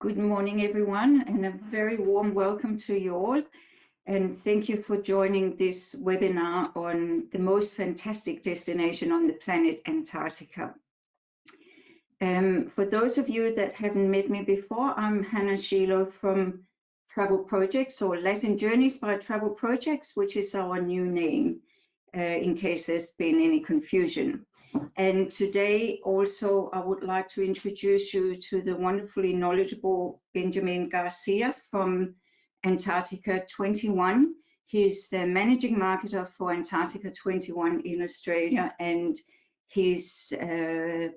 Good morning, everyone, and a very warm welcome to you all. And thank you for joining this webinar on the most fantastic destination on the planet, Antarctica. For those of you that haven't met me before, I'm Hannah Sheilo from Travel Projects, or Latin Journeys by Travel Projects, which is our new name, in case there's been any confusion. And today also I would like to introduce you to the wonderfully knowledgeable Benjamin Garcia from Antarctica21. He's the managing marketer for Antarctica21 in Australia, and his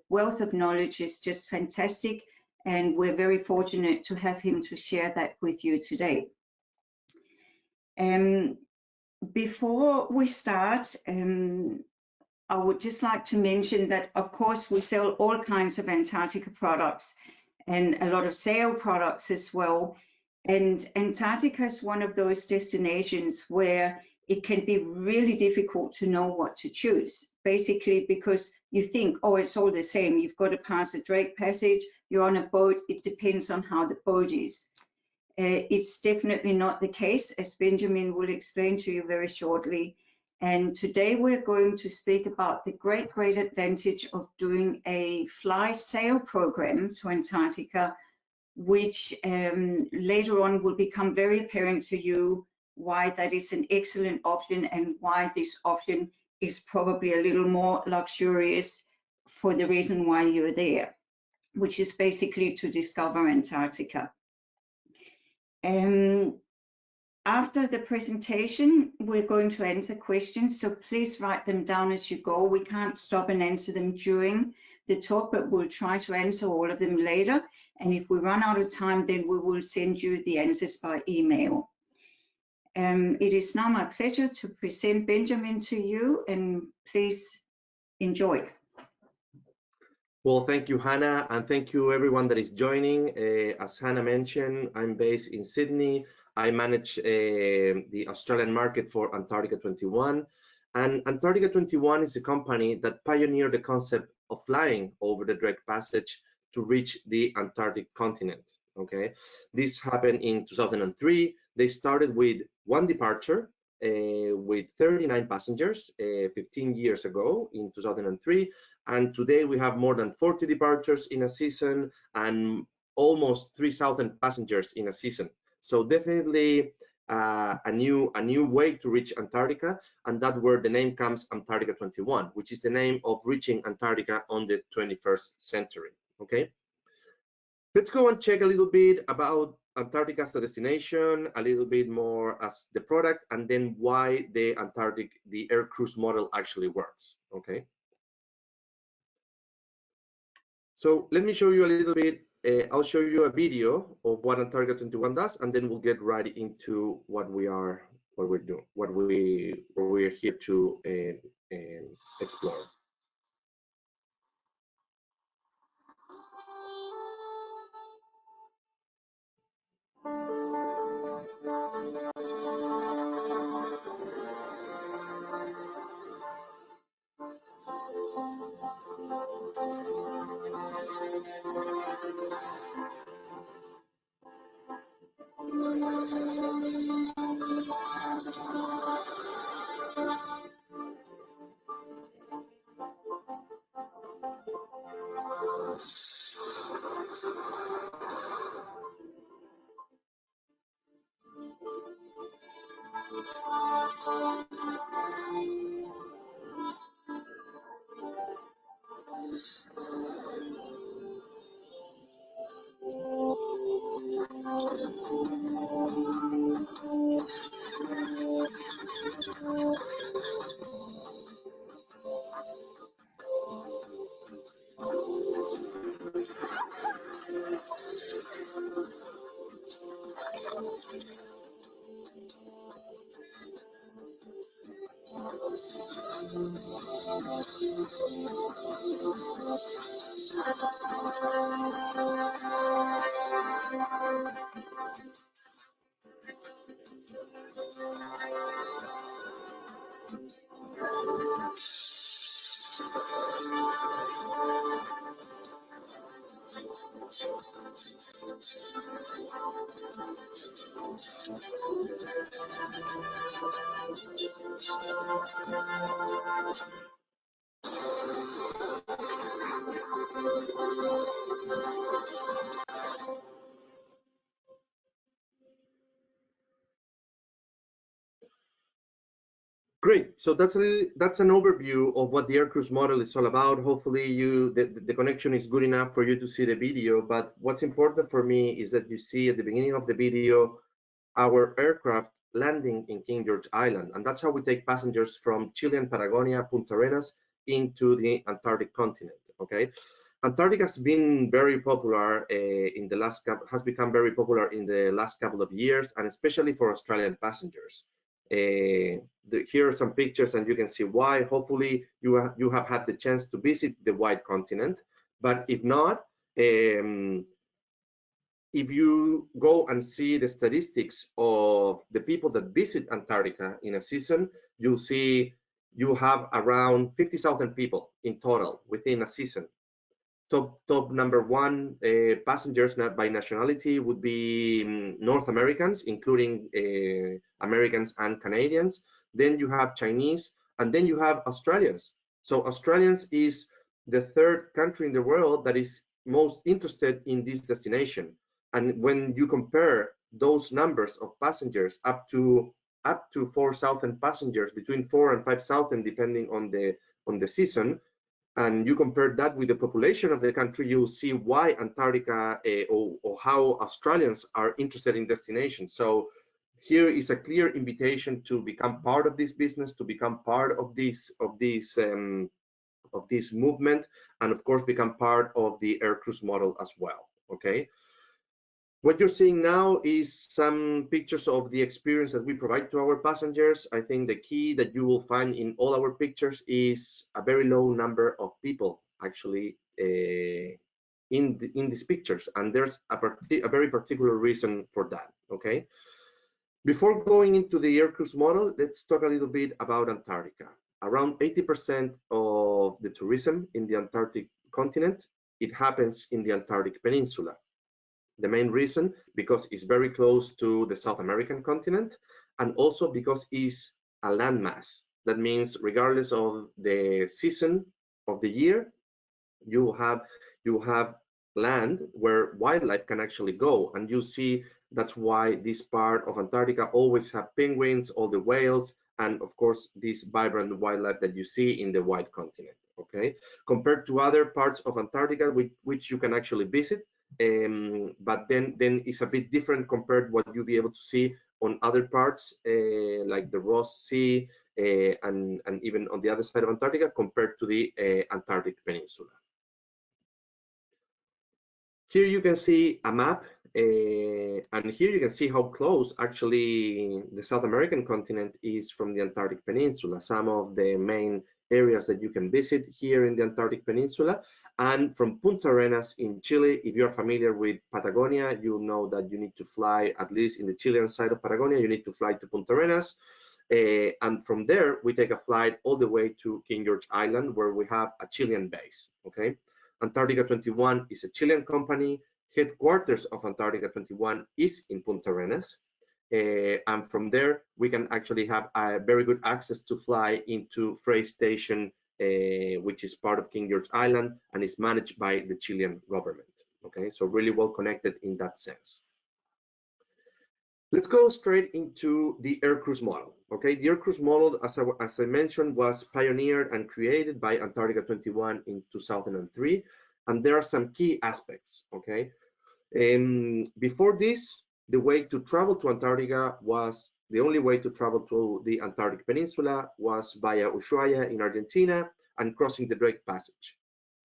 wealth of knowledge is just fantastic, and we're very fortunate to have him to share that with you today. Before we start, I would just like to mention that, of course, we sell all kinds of Antarctica products and a lot of sail products as well. And Antarctica is one of those destinations where it can be really difficult to know what to choose, basically because you think, oh, it's all the same. You've got to pass a Drake Passage, you're on a boat, it depends on how the boat is. It's definitely not the case, as Benjamin will explain to you very shortly. And today we're going to speak about the great advantage of doing a fly sail program to Antarctica, which later on will become very apparent to you why that is an excellent option and why this option is probably a little more luxurious for the reason why you're there, which is basically to discover Antarctica. After the presentation, we're going to answer questions, so please write them down as you go. We can't stop and answer them during the talk, but we'll try to answer all of them later. And if we run out of time, then we will send you the answers by email. It is now my pleasure to present Benjamin to you, and please enjoy. Well, thank you, Hannah, and thank you everyone that is joining. As Hannah mentioned, I'm based in Sydney. I manage the Australian market for Antarctica21, and Antarctica21 is a company that pioneered the concept of flying over the Drake Passage to reach the Antarctic continent. Okay, this happened in 2003. They started with one departure with 39 passengers 15 years ago in 2003, and today we have more than 40 departures in a season and almost 3,000 passengers in a season. So definitely a new way to reach Antarctica, and that's where the name comes, Antarctica21, which is the name of reaching Antarctica on the 21st century. Okay, let's go and check a little bit about Antarctica as a destination, a little bit more as the product, and then why the air cruise model actually works. Okay, so let me show you a little bit. I'll show you a video of what Antarctica21 does, and then we'll get right into what we're doing, what we're here to explore. Great. So that's an overview of what the air cruise model is all about. Hopefully the connection is good enough for you to see the video. But what's important for me is that you see at the beginning of the video our aircraft landing in King George Island, and that's how we take passengers from Chilean Patagonia, Punta Arenas, into the Antarctic continent. Okay. Antarctica has been very popular has become very popular in the last couple of years, and especially for Australian passengers. Here are some pictures, and you can see why. Hopefully, you have had the chance to visit the white continent, but if not, if you go and see the statistics of the people that visit Antarctica in a season, you'll see you have around 50,000 people in total within a season. Top number one passengers by nationality would be North Americans, including Americans and Canadians. Then you have Chinese, and then you have Australians. So Australians is the third country in the world that is most interested in this destination. And when you compare those numbers of passengers up to 4,000 passengers, between 4,000 and 5,000, depending on the season, and you compare that with the population of the country, you'll see why Antarctica or how Australians are interested in destinations. So here is a clear invitation to become part of this business, to become part of this movement, and of course become part of the air cruise model as well. Okay. What you're seeing now is some pictures of the experience that we provide to our passengers. I think the key that you will find in all our pictures is a very low number of people actually in these pictures, and there's a very particular reason for that. Okay. Before going into the air cruise model, let's talk a little bit about Antarctica. Around 80% of the tourism in the Antarctic continent, it happens in the Antarctic Peninsula. The main reason, because it's very close to the South American continent, and also because it's a landmass. That means regardless of the season of the year, you have land where wildlife can actually go, and you see that's why this part of Antarctica always have penguins, all the whales, and of course this vibrant wildlife that you see in the white continent. Okay, compared to other parts of Antarctica which you can actually visit. But then it's a bit different compared what you'll be able to see on other parts like the Ross Sea and even on the other side of Antarctica compared to the Antarctic Peninsula. Here you can see a map, and here you can see how close actually the South American continent is from the Antarctic Peninsula. Some of the main areas that you can visit here in the Antarctic Peninsula, and from Punta Arenas in Chile. If you're familiar with Patagonia, you know that you need to fly, at least in the Chilean side of Patagonia, you need to fly to Punta Arenas. And from there, we take a flight all the way to King George Island, where we have a Chilean base. Okay, Antarctica21 is a Chilean company. Headquarters of Antarctica21 is in Punta Arenas. And from there, we can actually have a very good access to fly into Frey Station, which is part of King George Island and is managed by the Chilean government. Okay, so really well connected in that sense. Let's go straight into the air cruise model. Okay, the air cruise model, as I mentioned, was pioneered and created by Antarctica21 in 2003, and there are some key aspects. Okay, before this, the way to travel to Antarctica was the only way to travel to the Antarctic Peninsula was via Ushuaia in Argentina and crossing the Drake Passage.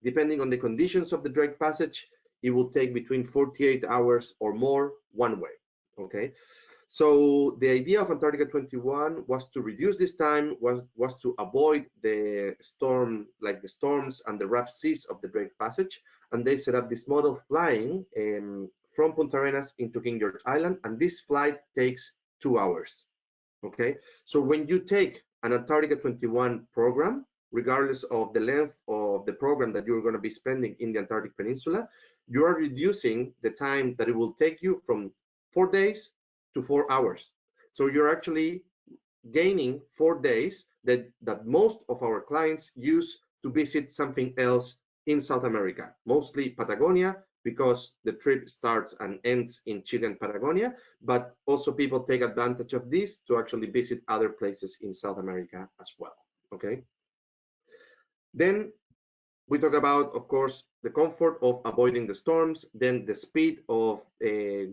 Depending on the conditions of the Drake Passage, it will take between 48 hours or more one way. Okay, so the idea of Antarctica21 was to reduce this time, was to avoid the storms and the rough seas of the Drake Passage, and they set up this model flying from Punta Arenas into King George Island, and this flight takes 2 hours. Okay, so when you take an Antarctica21 program, regardless of the length of the program that you're going to be spending in the Antarctic Peninsula, you are reducing the time that it will take you from 4 days to 4 hours. So you're actually gaining 4 days that most of our clients use to visit something else in South America, mostly Patagonia, because the trip starts and ends in Chile and Patagonia, but also people take advantage of this to actually visit other places in South America as well, okay? Then we talk about, of course, the comfort of avoiding the storms, then the speed of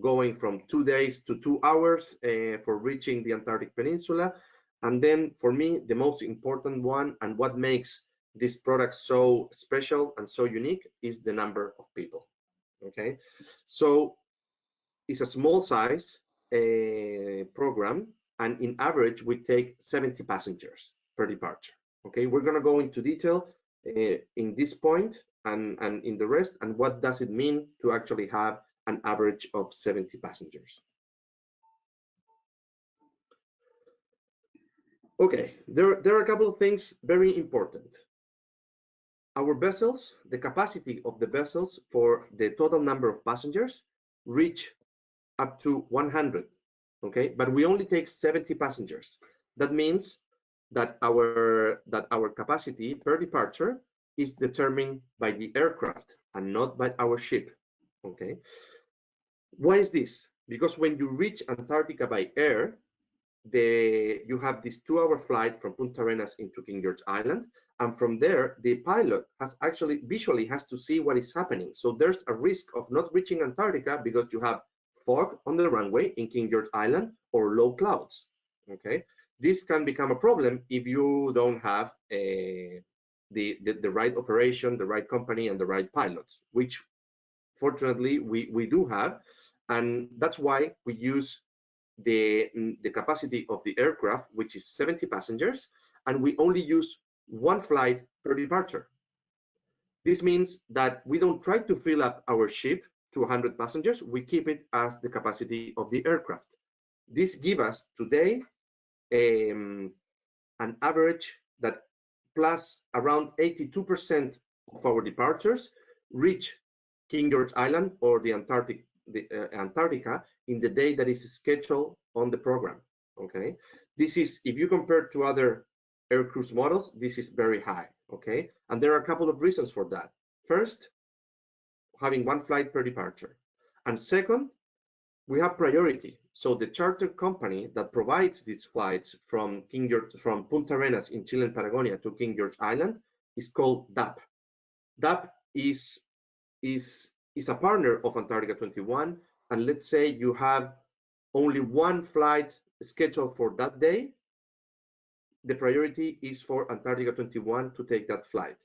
going from 2 days to 2 hours for reaching the Antarctic Peninsula. And then for me, the most important one and what makes this product so special and so unique is the number of people, okay? So it's a small size program, and in average, we take 70 passengers per departure, okay? We're gonna go into detail in this point and in the rest, and what does it mean to actually have an average of 70 passengers. Okay, there are a couple of things very important. Our vessels, the capacity of the vessels for the total number of passengers reach up to 100, okay? But we only take 70 passengers. That means that our capacity per departure is determined by the aircraft and not by our ship, okay? Why is this? Because when you reach Antarctica by air, you have this 2-hour flight from Punta Arenas into King George Island, and from there the pilot has actually visually has to see what is happening. So there's a risk of not reaching Antarctica because you have fog on the runway in King George Island or low clouds, okay? This can become a problem if you don't have the right operation, the right company, and the right pilots, which fortunately we do have, and that's why we use the capacity of the aircraft, which is 70 passengers, and we only use 1 flight per departure. This means that we don't try to fill up our ship to 100 passengers, we keep it as the capacity of the aircraft. This gives us today an average that plus around 82% of our departures reach King George Island or the Antarctica in the day that is scheduled on the program, okay? This is, if you compare to other air cruise models, this is very high, okay? And there are a couple of reasons for that. First, having 1 flight per departure. And second, we have priority. So the charter company that provides these flights from Punta Arenas in Chile and Patagonia to King George Island is called DAP. DAP is a partner of Antarctica21, and let's say you have only 1 flight scheduled for that day, the priority is for Antarctica21 to take that flight.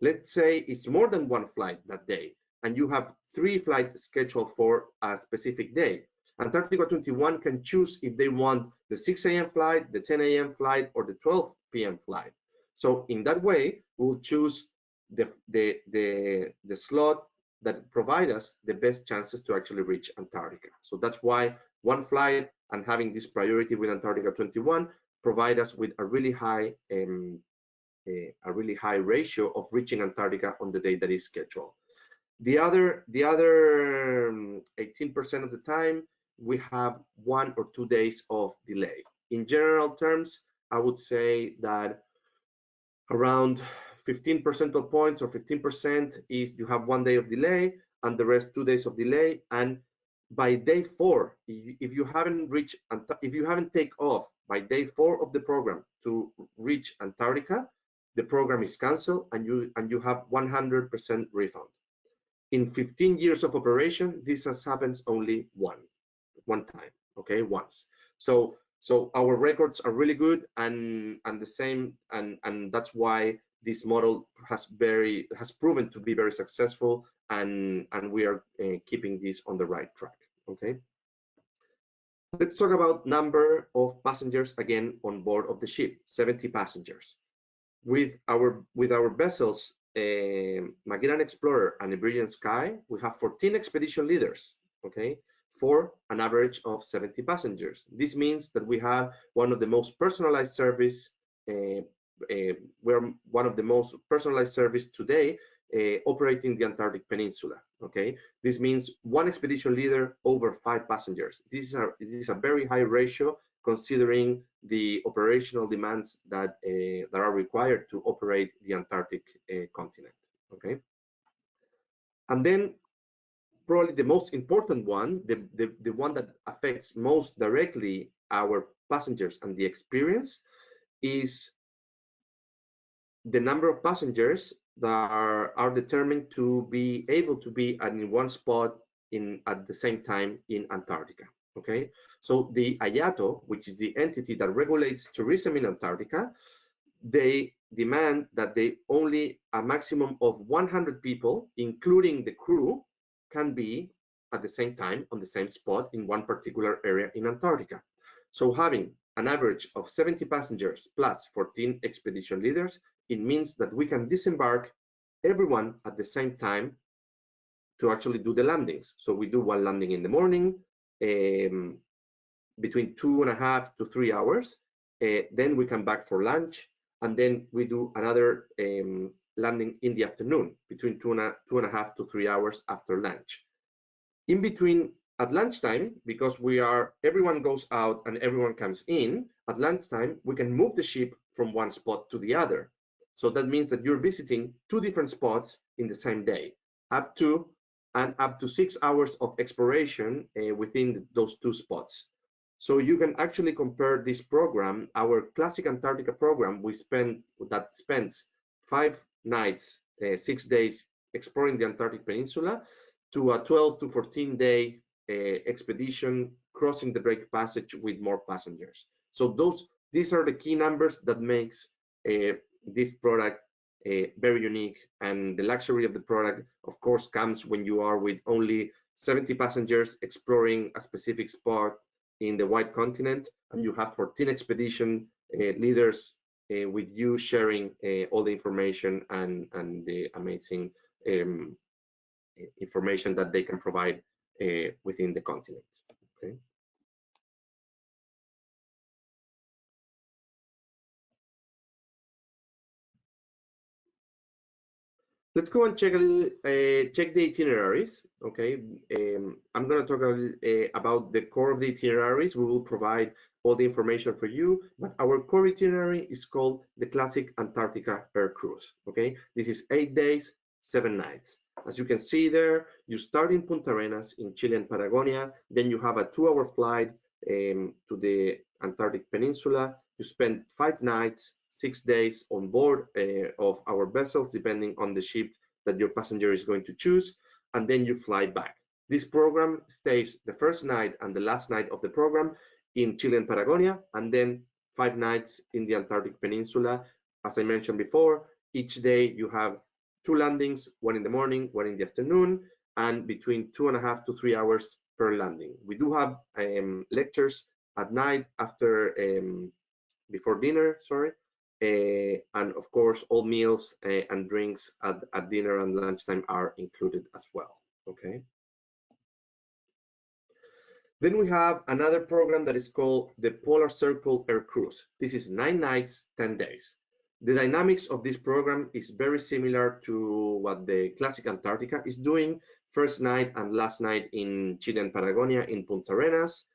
Let's say it's more than 1 flight that day, and you have 3 flights scheduled for a specific day. Antarctica21 can choose if they want the 6 a.m. flight, the 10 a.m. flight, or the 12 p.m. flight. So in that way, we'll choose the slot that provide us the best chances to actually reach Antarctica. So that's why 1 flight and having this priority with Antarctica21 provide us with a really high ratio of reaching Antarctica on the day that is scheduled. The other 18% of the time, we have 1 or 2 days of delay. In general terms, I would say that around 15 percentage points or 15% is you have 1 day of delay and the rest 2 days of delay. And by day 4, if you haven't take off by day 4 of the program to reach Antarctica, the program is canceled and you have 100% refund. In 15 years of operation, this has happened only one time, okay, once. So our records are really good and the same, and that's why this model has proven to be very successful, and we are keeping this on the right track, okay. Let's talk about number of passengers again on board of the ship, 70 passengers. With our vessels, Magellan Explorer and the Brilliant Sky, we have 14 expedition leaders, okay, for an average of 70 passengers. This means that we have one of the most personalized service. We're one of the most personalized service today operating the Antarctic Peninsula. Okay, this means one expedition leader over 5 passengers. This is a very high ratio considering the operational demands that are required to operate the Antarctic continent. Okay, and then probably the most important one, the one that affects most directly our passengers and the experience, is the number of passengers that are determined to be able to be in one spot at the same time in Antarctica. Okay, so the IATO, which is the entity that regulates tourism in Antarctica, they demand that only a maximum of 100 people, including the crew, can be at the same time on the same spot in one particular area in Antarctica. So having an average of 70 passengers plus 14 expedition leaders, it means that we can disembark everyone at the same time to actually do the landings. So we do one landing in the morning, between 2.5 to 3 hours. Then we come back for lunch, and then we do another landing in the afternoon, between 2.5 to 3 hours after lunch. In between, at lunchtime, because everyone goes out and everyone comes in, at lunchtime, we can move the ship from one spot to the other. So that means that you're visiting 2 different spots in the same day, up to 6 hours of exploration within those 2 spots. So you can actually compare this program, our classic Antarctica program, that spends 5 nights, 6 days exploring the Antarctic Peninsula, to a 12 to 14-day expedition crossing the Drake Passage with more passengers. So these are the key numbers that makes this product very unique. And the luxury of the product, of course, comes when you are with only 70 passengers exploring a specific spot in the wide continent, and you have 14 expedition leaders with you sharing all the information and the amazing information that they can provide within the continent. Okay. Let's go and check the itineraries. Okay, I'm going to talk about the core of the itineraries. We will provide all the information for you, but our core itinerary is called the Classic Antarctica Air Cruise. Okay, this is 8 days, 7 nights. As you can see there, you start in Punta Arenas in Chile and Patagonia, then you have a 2-hour flight to the Antarctic Peninsula. You spend 5 nights, 6 days on board of our vessels, depending on the ship that your passenger is going to choose, and then you fly back. This program stays the first night and the last night of the program in Chile and Patagonia, and then 5 nights in the Antarctic Peninsula. As I mentioned before, each day you have 2 landings, 1 in the morning, 1 in the afternoon, and between 2.5 to 3 hours per landing. We do have lectures at night before dinner, sorry. And of course, all meals and drinks at dinner and lunchtime are included as well. Okay. Then we have another program that is called the Polar Circle Air Cruise. This is 9 nights, 10 days. The dynamics of this program is very similar to what the Classic Antarctica is doing. First night and last night in Chile and Patagonia in Punta Arenas.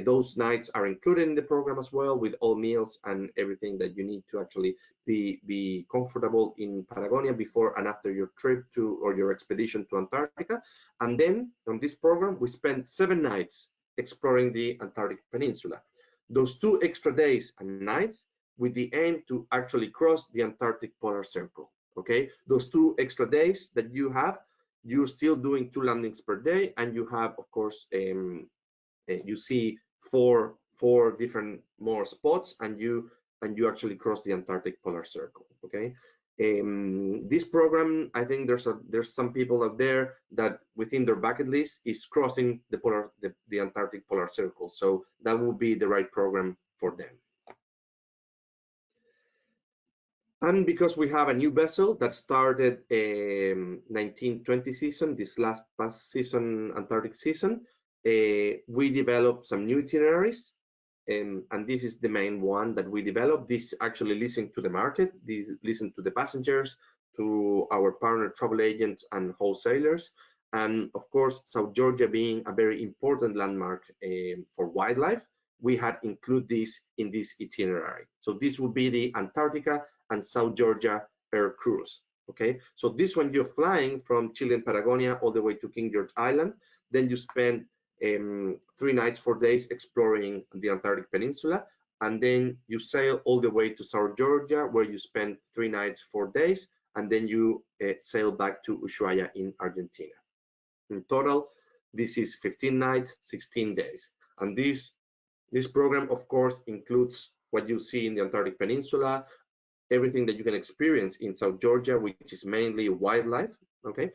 Those nights are included in the program as well, with all meals and everything that you need to actually be comfortable in Patagonia before and after your trip or your expedition to Antarctica. And then on this program, we spend 7 nights exploring the Antarctic Peninsula. Those 2 extra days and nights with the aim to actually cross the Antarctic Polar Circle. Okay, those 2 extra days that you have, you're still doing 2 landings per day, and you have, of course, you see four different more spots, and you actually cross the Antarctic Polar Circle. Okay, this program, I think there's some people out there that within their bucket list is crossing the Antarctic Polar Circle, so that will be the right program for them. And because we have a new vessel that started 1920 season, this past season, Antarctic season, we developed some new itineraries, and this is the main one that we developed. This actually listened to the market, this listened to the passengers, to our partner travel agents and wholesalers. And of course, South Georgia being a very important landmark for wildlife, we had included this in this itinerary. So this will be the Antarctica and South Georgia air cruise. Okay, so this one you're flying from Chile and Patagonia all the way to King George Island. Then you spend 3 nights, 4 days exploring the Antarctic Peninsula, and then you sail all the way to South Georgia, where you spend 3 nights, 4 days, and then you sail back to Ushuaia in Argentina. In total, this is 15 nights, 16 days. And this program, of course, includes what you see in the Antarctic Peninsula, everything that you can experience in South Georgia, which is mainly wildlife, okay?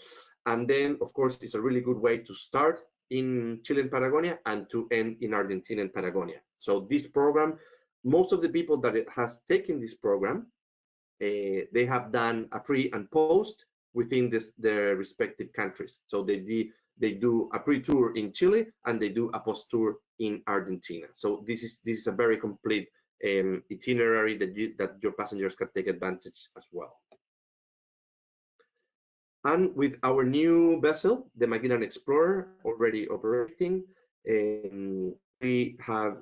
And then, of course, it's a really good way to start in Chile and Patagonia and to end in Argentina and Patagonia. So this program, most of the people that has taken this program, they have done a pre and post within their respective countries. So they do a pre-tour in Chile and they do a post-tour in Argentina. So this is a very complete itinerary that your passengers can take advantage as well. And with our new vessel, the Magellan Explorer, already operating, we have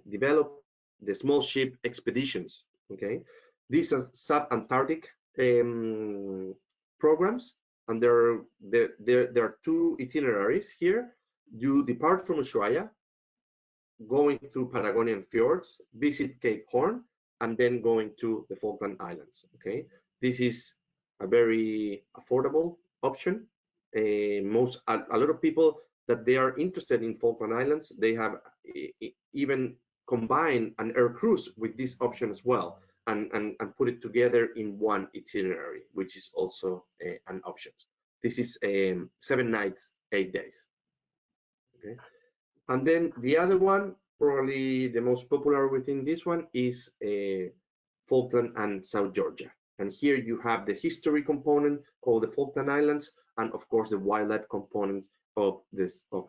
developed the small ship expeditions. Okay, these are sub-Antarctic programs, and there are 2 itineraries here. You depart from Ushuaia, going through Patagonian fjords, visit Cape Horn, and then going to the Falkland Islands. Okay, this is a very affordable option. A lot of people that they are interested in Falkland Islands, they have even combined an air cruise with this option as well, and put it together in one itinerary, which is also an option. This is 7 nights, 8 days. Okay. And then the other one, probably the most popular within this one, is Falkland and South Georgia. And here you have the history component of the Falkland Islands, and of course the wildlife component of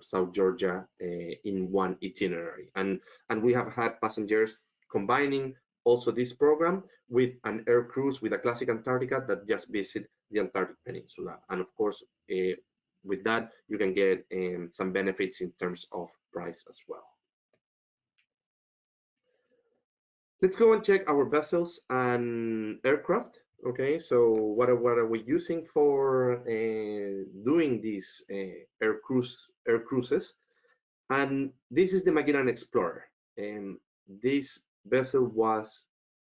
South Georgia in one itinerary. And we have had passengers combining also this program with an air cruise with a classic Antarctica that just visit the Antarctic Peninsula. And of course, with that, you can get some benefits in terms of price as well. Let's go and check our vessels and aircraft. Okay, so what are we using for doing these air cruises? And this is the Magellan Explorer. And this vessel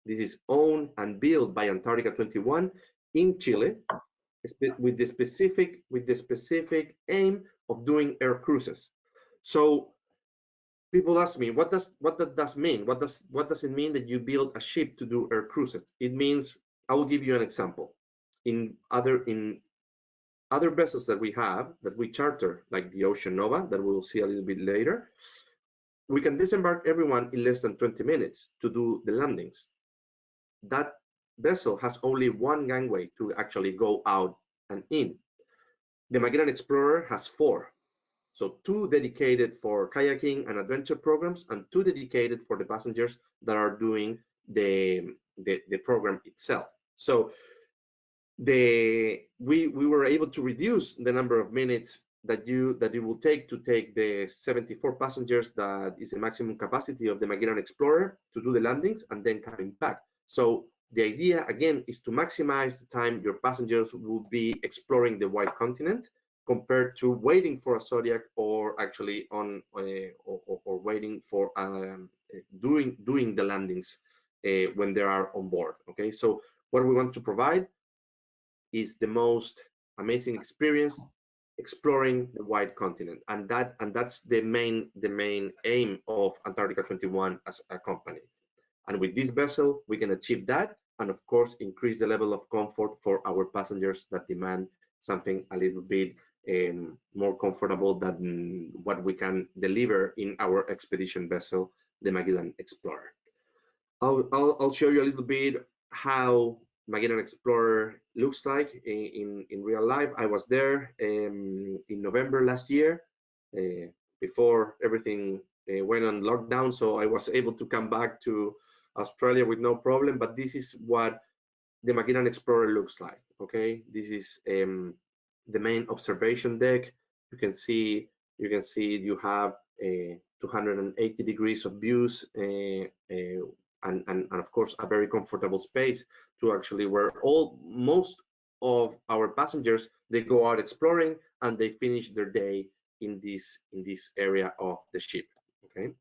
is owned and built by Antarctica21 in Chile, with the specific aim of doing air cruises. So people ask me, what does that mean? What does it mean that you build a ship to do air cruises? It means, I will give you an example. In other vessels that we have, that we charter, like the Ocean Nova, that we'll see a little bit later, we can disembark everyone in less than 20 minutes to do the landings. That vessel has only one gangway to actually go out and in. The Magellan Explorer has 4. So 2 dedicated for kayaking and adventure programs, and 2 dedicated for the passengers that are doing the program itself. So we were able to reduce the number of minutes that it will take to take the 74 passengers that is the maximum capacity of the Magellan Explorer to do the landings and then coming back. So the idea again is to maximize the time your passengers will be exploring the wide continent, compared to waiting for a Zodiac or actually or waiting for doing the landings when they are on board. Okay, so what we want to provide is the most amazing experience exploring the wide continent, and that's the main aim of Antarctica21 as a company. And with this vessel, we can achieve that, and of course increase the level of comfort for our passengers that demand something a little bit more comfortable than what we can deliver in our expedition vessel, the Magellan Explorer. I'll show you a little bit how Magellan Explorer looks like in real life. I was there in November last year, before everything went on lockdown, so I was able to come back to Australia with no problem. But this is what the Magellan Explorer looks like. Okay, this is the main observation deck. You can see you have 280 degrees of views, and of course a very comfortable space to actually where most of our passengers, they go out exploring and they finish their day in this area of the ship. Okay,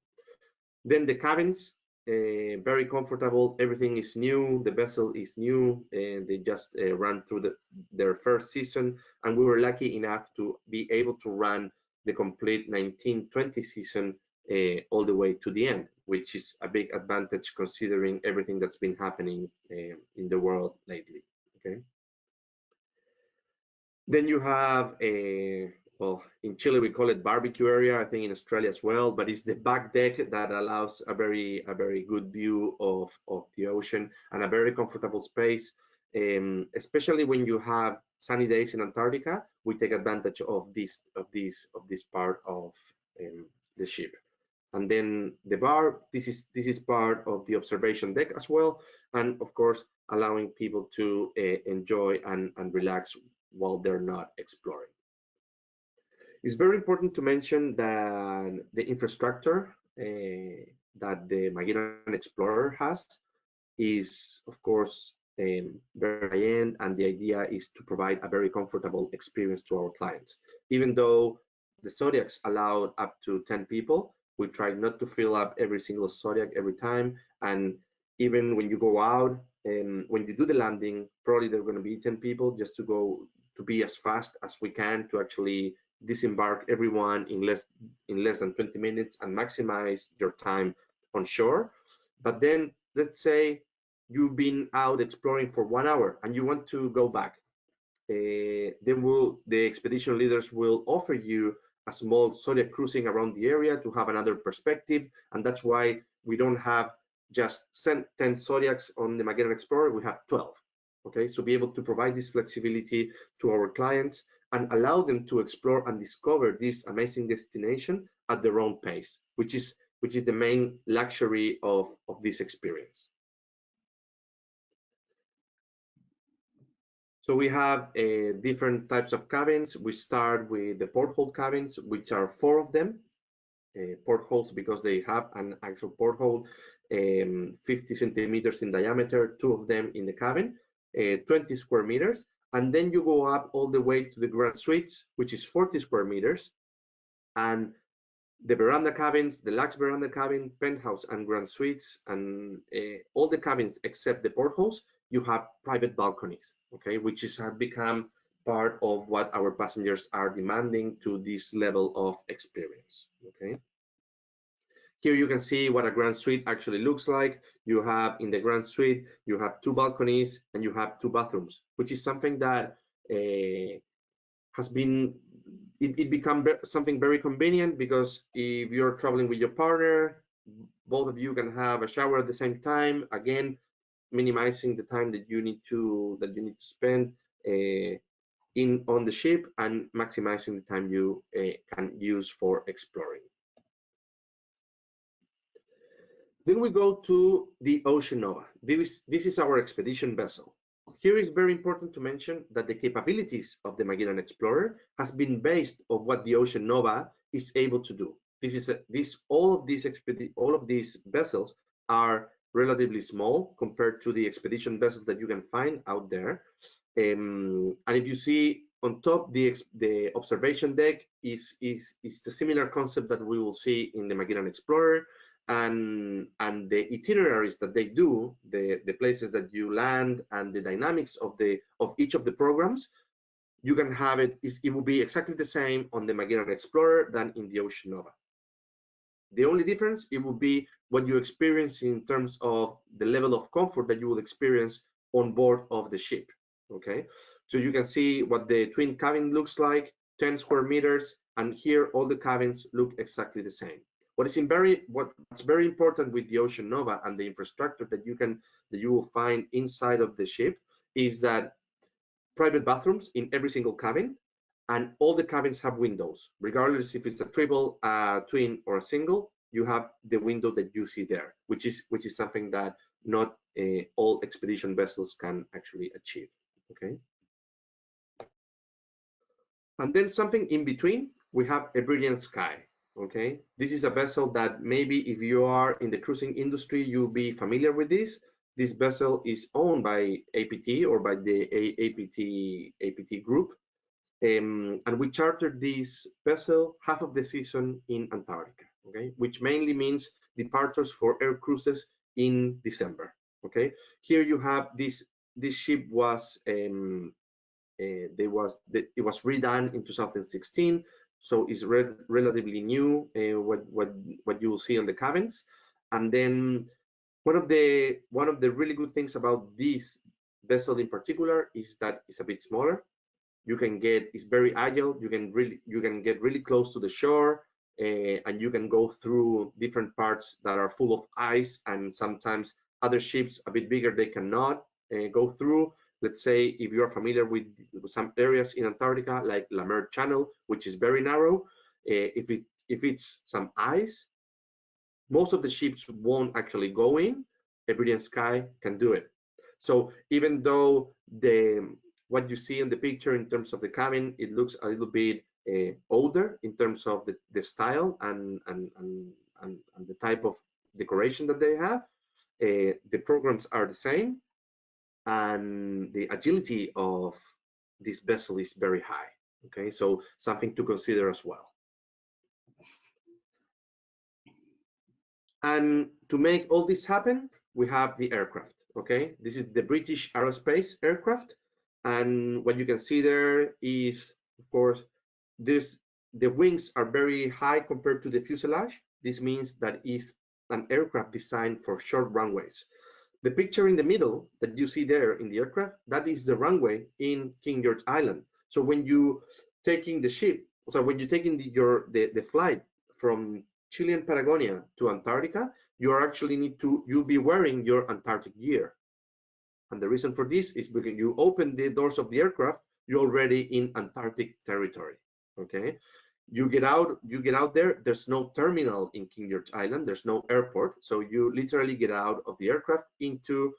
then the cabins, very comfortable. Everything is new. The vessel is new, and they just ran through their first season, and we were lucky enough to be able to run the complete 1920 season all the way to the end, which is a big advantage considering everything that's been happening in the world lately. Okay. Then you have a, well, in Chile we call it barbecue area. I think in Australia as well, but it's the back deck that allows a very good view of the ocean and a very comfortable space. Especially when you have sunny days in Antarctica, we take advantage of this part of the ship. And then the bar, this is part of the observation deck as well, and of course allowing people to enjoy and relax while they're not exploring. It's very important to mention that the infrastructure that the Magellan Explorer has is, of course, very high-end, and the idea is to provide a very comfortable experience to our clients. Even though the Zodiacs allowed up to 10 people, we try not to fill up every single Zodiac every time, and even when you go out and when you do the landing, probably there are going to be 10 people just to be as fast as we can to actually disembark everyone in less than 20 minutes and maximize your time on shore. But then let's say you've been out exploring for 1 hour and you want to go back. Then the expedition leaders will offer you a small Zodiac cruising around the area to have another perspective, and that's why we don't have just 10 Zodiacs on the Magellan Explorer, we have 12. Okay, so be able to provide this flexibility to our clients and allow them to explore and discover this amazing destination at their own pace, which is the main luxury of this experience. So we have different types of cabins. We start with the porthole cabins, which are 4 of them. Portholes because they have an actual porthole, 50 centimeters in diameter, 2 of them in the cabin, 20 square meters. And then you go up all the way to the grand suites, which is 40 square meters. And the veranda cabins, the Lux veranda cabin, penthouse, and grand suites, and all the cabins except the portholes, you have private balconies, okay, which have become part of what our passengers are demanding to this level of experience, okay. Here you can see what a grand suite actually looks like. You have in the grand suite, you have 2 balconies and you have 2 bathrooms, which is something that has been, it become something very convenient, because if you're traveling with your partner, both of you can have a shower at the same time, again minimizing the time that you need to spend on the ship and maximizing the time you can use for exploring. Then we go to the Ocean Nova. This is our expedition vessel. Here is very important to mention that the capabilities of the Magellan Explorer has been based on what the Ocean Nova is able to do. All of these vessels are relatively small compared to the expedition vessels that you can find out there. And if you see on top, the observation deck is the similar concept that we will see in the Magellan Explorer. And the itineraries that they do, the places that you land, and the dynamics of each of the programs, you can have it will be exactly the same on the Magellan Explorer than in the Ocean Nova. The only difference, it will be what you experience in terms of the level of comfort that you will experience on board of the ship. Okay, so you can see what the twin cabin looks like, 10 square meters, and here all the cabins look exactly the same. What's very important with the Ocean Nova and the infrastructure that you will find inside of the ship is that private bathrooms in every single cabin, and all the cabins have windows, regardless if it's a triple, twin, or a single. You have the window that you see there, which is something that not all expedition vessels can actually achieve. Okay. And then something in between, we have a brilliant sky. Okay, this is a vessel that maybe if you are in the cruising industry, you'll be familiar with this. This vessel is owned by APT or by the APT group. And we chartered this vessel half of the season in Antarctica, okay, which mainly means departures for air cruises in December. Okay, here you have this ship was it was redone in 2016, so it's relatively new. What you will see on the cabins, and then one of the really good things about this vessel in particular is that it's a bit smaller. You can get, it's very agile. You can get really close to the shore, and you can go through different parts that are full of ice, and sometimes other ships a bit bigger they cannot go through. Let's say if you are familiar with some areas in Antarctica, like La Mer Channel, which is very narrow, if it's some ice, most of the ships won't actually go in. A Brilliant Sky can do it. So even though what you see in the picture in terms of the cabin, it looks a little bit older in terms of the style and the type of decoration that they have. The programs are the same, and the agility of this vessel is very high. Okay, so something to consider as well. And to make all this happen, we have the aircraft. Okay, this is the British Aerospace aircraft, and what you can see there is, of course, the wings are very high compared to the fuselage. This means that it's an aircraft designed for short runways. The picture in the middle that you see there in the aircraft, that is the runway in King George Island. So when you taking the ship, so when you're taking the flight from Chilean Patagonia to Antarctica, you actually you'll be wearing your Antarctic gear. And the reason for this is because you open the doors of the aircraft, you're already in Antarctic territory. Okay, you get out there, there's no terminal in King George Island, there's no airport, so you literally get out of the aircraft into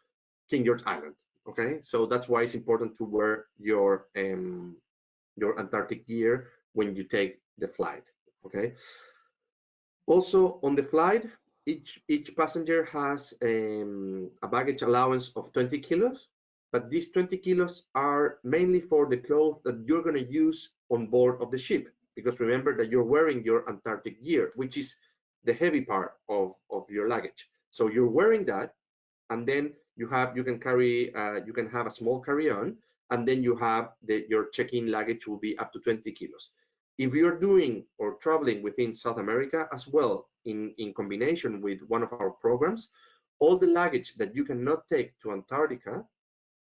King George Island. Okay, so that's why it's important to wear your Antarctic gear when you take the flight. Okay, also on the flight, each passenger has a baggage allowance of 20 kilos, but these 20 kilos are mainly for the clothes that you're going to use on board of the ship, because remember that you're wearing your Antarctic gear, which is the heavy part of your luggage. So you're wearing that, and then you can carry, you can have a small carry-on, and then you have your check-in luggage will be up to 20 kilos. If you're doing or traveling within South America as well, in combination with one of our programs, all the luggage that you cannot take to Antarctica,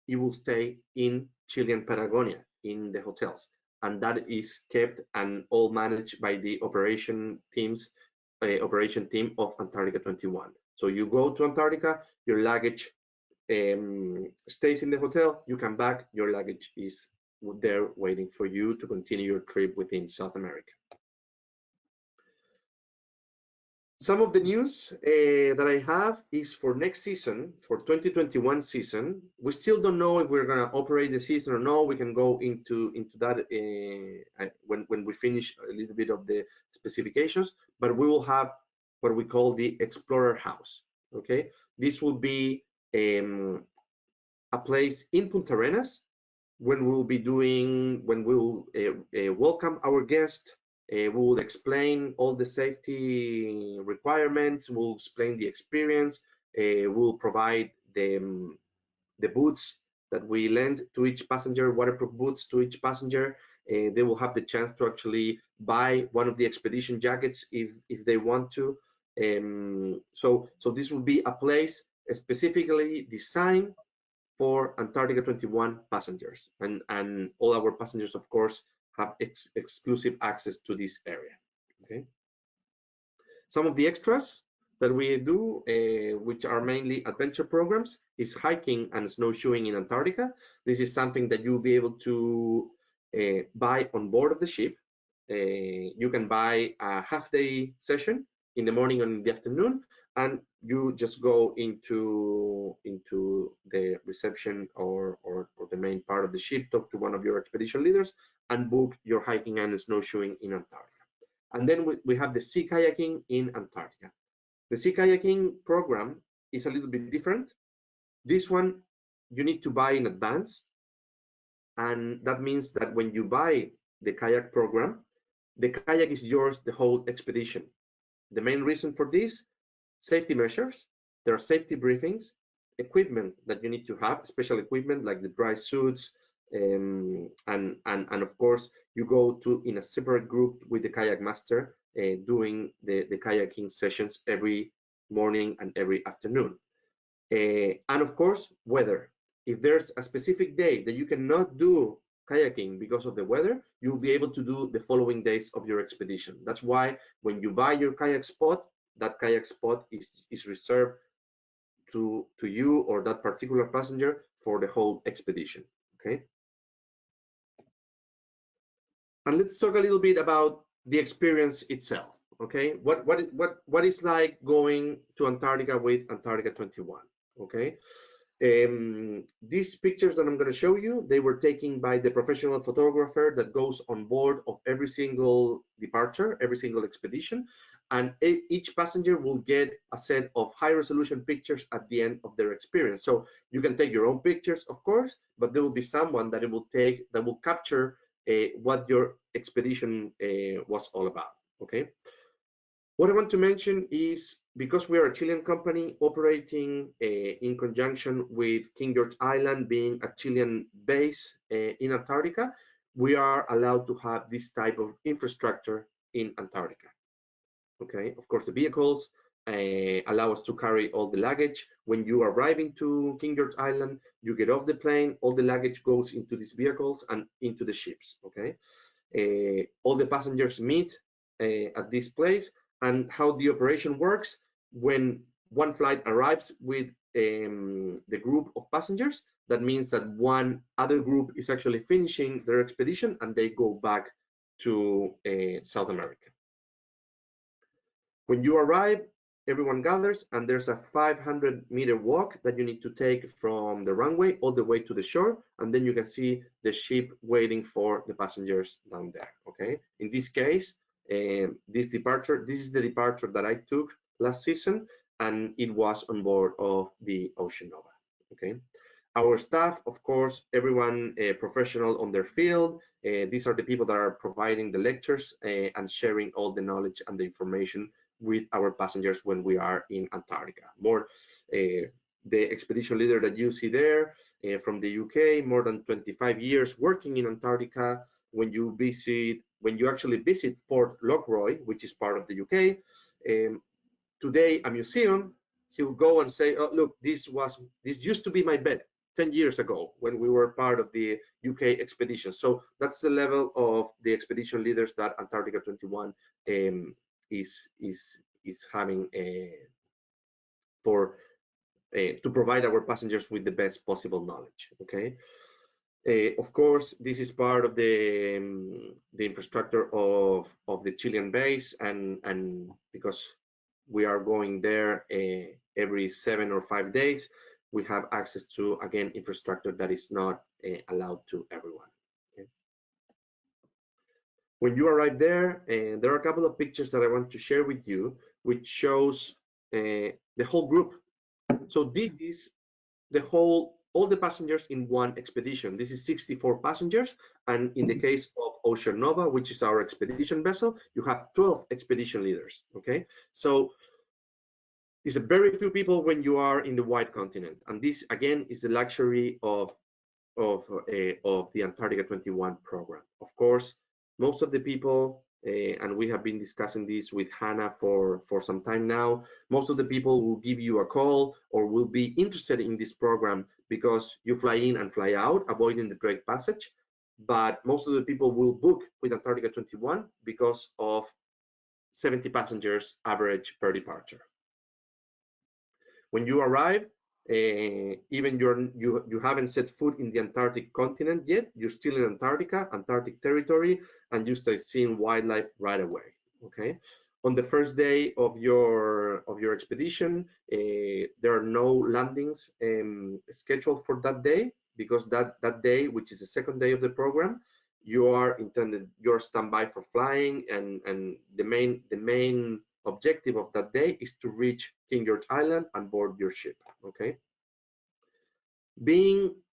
it will stay in Chilean Patagonia in the hotels, and that is kept and all managed by the operation team of Antarctica21. So you go to Antarctica, your luggage stays in the hotel, you come back, your luggage is there waiting for you to continue your trip within South America. Some of the news that I have is for next season, for 2021 season. We still don't know if we're going to operate the season or no. We can go into that when we finish a little bit of the specifications, but we will have what we call the Explorer House. Okay, this will be a place in Punta Arenas when we'll welcome our guests. We will explain all the safety requirements. We'll explain the experience. We'll provide the boots that we lend to each passenger, waterproof boots to each passenger. They will have the chance to actually buy one of the expedition jackets if they want to. So this will be a place specifically designed for Antarctica21 passengers, and all our passengers, of course, have exclusive access to this area. Okay. Some of the extras that we do, which are mainly adventure programs, is hiking and snowshoeing in Antarctica. This is something that you'll be able to buy on board of the ship. You can buy a half-day session in the morning and in the afternoon, and you just go into the reception or the main part of the ship, talk to one of your expedition leaders, and book your hiking and snowshoeing in Antarctica. And then we have the sea kayaking in Antarctica. The sea kayaking program is a little bit different. This one you need to buy in advance, and that means that when you buy the kayak program, the kayak is yours the whole expedition. The main reason for this: safety measures. There are safety briefings, equipment that you need to have, special equipment like the dry suits, and of course you go to in a separate group with the kayak master, doing the kayaking sessions every morning and every afternoon. And of course, weather. If there's a specific day that you cannot do kayaking because of the weather, you'll be able to do the following days of your expedition. That's why when you buy your kayak spot, that kayak spot is reserved to you or that particular passenger for the whole expedition. Okay. And let's talk a little bit about the experience itself. Okay, what is like going to Antarctica with Antarctica21? Okay. These pictures that I'm going to show you, they were taken by the professional photographer that goes on board of every single departure, every single expedition, and each passenger will get a set of high-resolution pictures at the end of their experience. So you can take your own pictures, of course, but there will be someone that will capture what your expedition was all about. Okay. What I want to mention is, because we are a Chilean company operating in conjunction with King George Island being a Chilean base in Antarctica, we are allowed to have this type of infrastructure in Antarctica. Okay, of course, the vehicles allow us to carry all the luggage. When you are arriving to King George Island, you get off the plane, all the luggage goes into these vehicles and into the ships. Okay, all the passengers meet at this place. And how the operation works: when one flight arrives with the group of passengers, that means that one other group is actually finishing their expedition and they go back to South America. When you arrive, everyone gathers and there's a 500-meter walk that you need to take from the runway all the way to the shore, and then you can see the ship waiting for the passengers down there. Okay, in this case, this is the departure that I took last season, and it was on board of the Ocean Nova. Okay, our staff, of course, everyone professional on their field. These are the people that are providing the lectures and sharing all the knowledge and the information with our passengers when we are in Antarctica. The expedition leader that you see there from the UK, more than 25 years working in Antarctica. When you actually visit Port Lockroy, which is part of the UK, today a museum, he'll go and say, oh, look, this used to be my bed 10 years ago when we were part of the UK expedition. So that's the level of the expedition leaders that Antarctica21 is having to provide our passengers with the best possible knowledge. Okay. Of course, this is part of the infrastructure of the Chilean base, and because we are going there every 7 or 5 days, we have access to, again, infrastructure that is not allowed to everyone. Okay. When you arrive there, there are a couple of pictures that I want to share with you, which shows the whole group. So this is all the passengers in one expedition. This is 64 passengers, and in the case of Ocean Nova, which is our expedition vessel, you have 12 expedition leaders. Okay, so it's a very few people when you are in the white continent, and this again is the luxury of the Antarctica21 program. Of course, most of the people, and we have been discussing this with Hannah for some time now, most of the people will give you a call or will be interested in this program because you fly in and fly out, avoiding the Drake Passage. But most of the people will book with Antarctica21 because of 70 passengers average per departure. When you arrive, even you haven't set foot in the Antarctic continent yet, you're still in Antarctica, Antarctic territory, and you start seeing wildlife right away. Okay, On the first day of your expedition, there are no landings scheduled for that day, because that day, which is the second day of the program, you're standby for flying, and the main objective of that day is to reach King George Island and board your ship. Okay,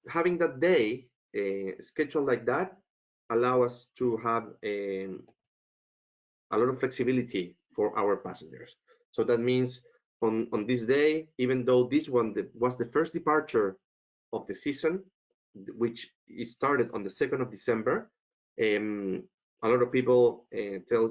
having that day scheduled like that allow us to have a lot of flexibility for our passengers. So that means on this day, even though this one was the first departure of the season, which started on the 2nd of December, a lot of people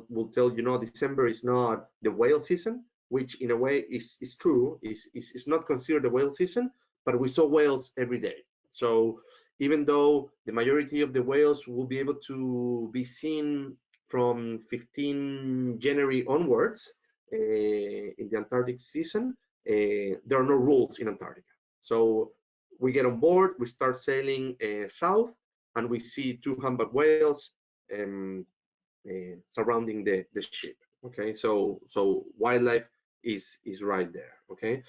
will tell you, December is not the whale season, which in a way is true. Is not considered the whale season, but we saw whales every day. So even though the majority of the whales will be able to be seen from 15 January onwards in the Antarctic season, there are no rules in Antarctica. So we get on board, we start sailing south, and we see 2 humpback whales surrounding the ship. Okay, so wildlife is right there. Okay,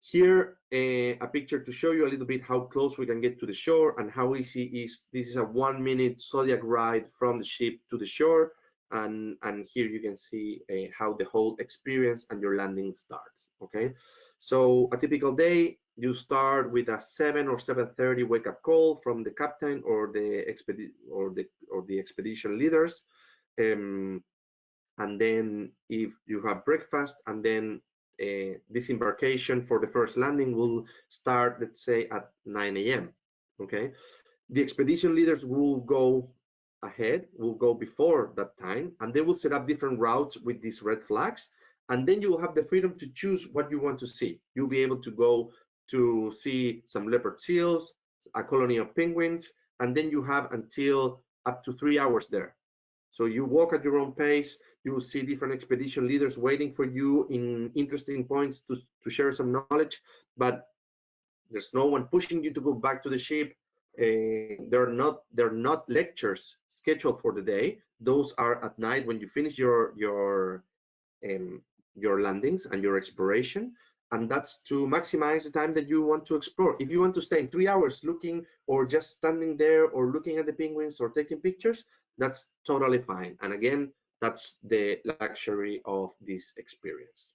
here a picture to show you a little bit how close we can get to the shore and how easy this is a 1-minute Zodiac ride from the ship to the shore, and here you can see how the whole experience and your landing starts. Okay, so a typical day, you start with a 7 or 7:30 wake-up call from the captain or the expedition leaders, and then if you have breakfast, and then disembarkation for the first landing will start, let's say, at 9 a.m. Okay, the expedition leaders will go ahead, will go before that time, and they will set up different routes with these red flags, and then you will have the freedom to choose what you want to see. You'll be able to go to see some leopard seals, a colony of penguins, and then you have until up to 3 hours there. So you walk at your own pace. You will see different expedition leaders waiting for you in interesting points to share some knowledge, but there's no one pushing you to go back to the ship. There are not lectures scheduled for the day. Those are at night when you finish your landings and your exploration, and that's to maximize the time that you want to explore. If you want to stay 3 hours looking, or just standing there or looking at the penguins or taking pictures, that's totally fine. And again, that's the luxury of this experience.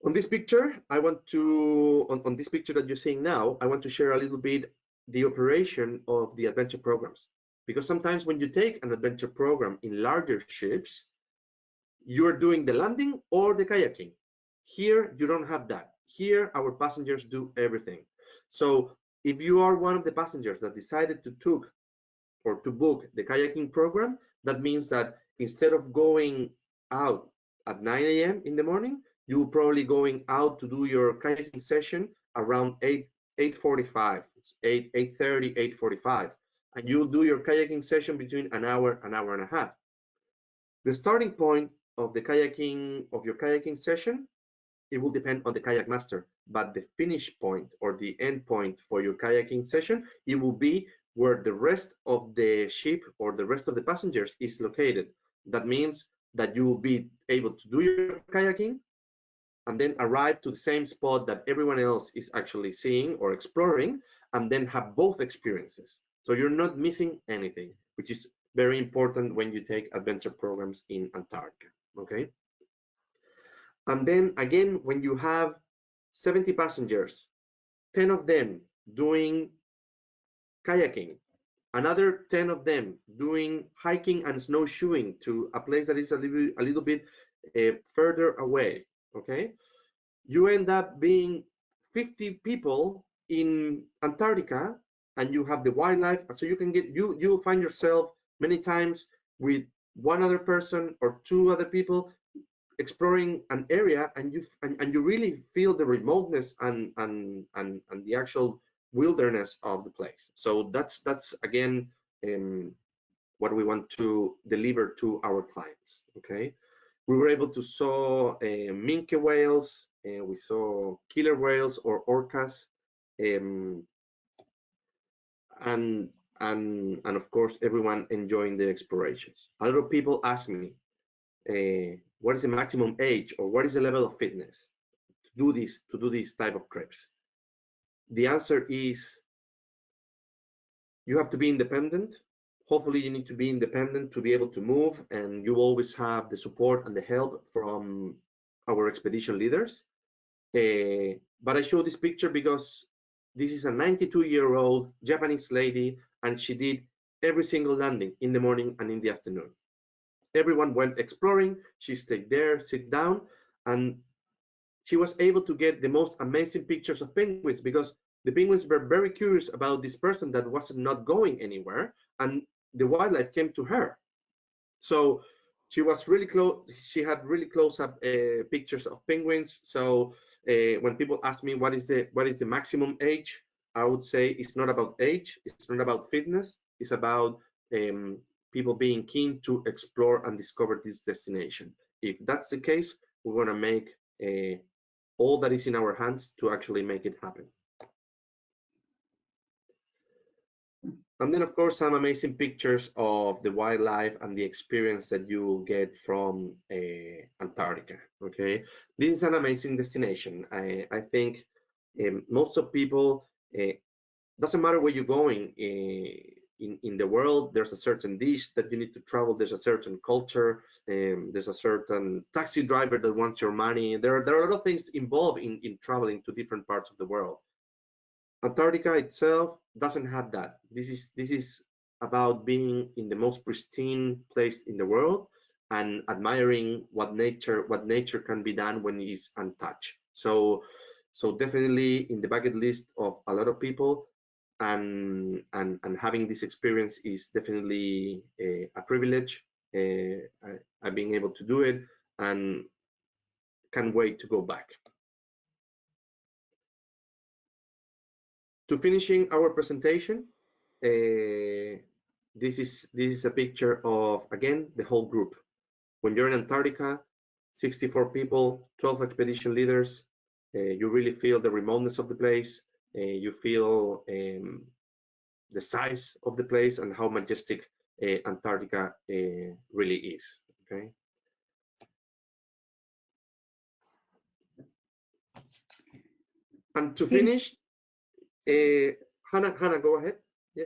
On this picture, on this picture that you're seeing now, I want to share a little bit the operation of the adventure programs. Because sometimes when you take an adventure program in larger ships, you're doing the landing or the kayaking. Here, you don't have that. Here, our passengers do everything. So if you are one of the passengers that decided to book the kayaking program, that means that instead of going out at 9 a.m. in the morning, you'll probably going out to do your kayaking session around 8:45, 8:30, 8:45, and you'll do your kayaking session between an hour and a half. The starting point of your kayaking session, it will depend on the kayak master, but the finish point or the end point for your kayaking session, it will be where the rest of the ship or the rest of the passengers is located. That means that you will be able to do your kayaking and then arrive to the same spot that everyone else is actually seeing or exploring, and then have both experiences. So you're not missing anything, which is very important when you take adventure programs in Antarctica. Okay. And then again, when you have 70 passengers, 10 of them doing kayaking, another 10 of them doing hiking and snowshoeing to a place that is a little bit further away, okay? You end up being 50 people in Antarctica, and you have the wildlife, so you'll find yourself many times with one other person or 2 other people exploring an area, and you really feel the remoteness and the actual wilderness of the place. So that's again what we want to deliver to our clients. Okay, we were able to saw minke whales, we saw killer whales or orcas, and and of course everyone enjoying the explorations. A lot of people ask me, what is the maximum age or what is the level of fitness to do these type of trips? The answer is you have to be independent. Hopefully you need to be independent to be able to move, and you always have the support and the help from our expedition leaders. But I show this picture because this is a 92-year-old Japanese lady, and she did every single landing in the morning and in the afternoon. Everyone went exploring, she stayed there, sit down, and she was able to get the most amazing pictures of penguins because the penguins were very curious about this person that was not going anywhere, and the wildlife came to her. So she was really close. She had really close-up pictures of penguins. So when people ask me what is the maximum age, I would say it's not about age. It's not about fitness. It's about people being keen to explore and discover this destination. If that's the case, we want to make all that is in our hands to actually make it happen. And then, of course, some amazing pictures of the wildlife and the experience that you will get from Antarctica. Okay, this is an amazing destination. I think most of people, doesn't matter where you're going in the world, there's a certain dish that you need to travel. There's a certain culture. There's a certain taxi driver that wants your money. There are a lot of things involved in traveling to different parts of the world. Antarctica itself doesn't have that. This is about being in the most pristine place in the world and admiring what nature can be done when it's untouched. So definitely in the bucket list of a lot of people, and having this experience is definitely a privilege. I've been able to do it and can't wait to go back. To finishing our presentation, this is a picture of, again, the whole group. When you're in Antarctica, 64 people, 12 expedition leaders, you really feel the remoteness of the place. You feel the size of the place and how majestic Antarctica really is. Okay. And to finish, Hannah, go ahead. Yeah.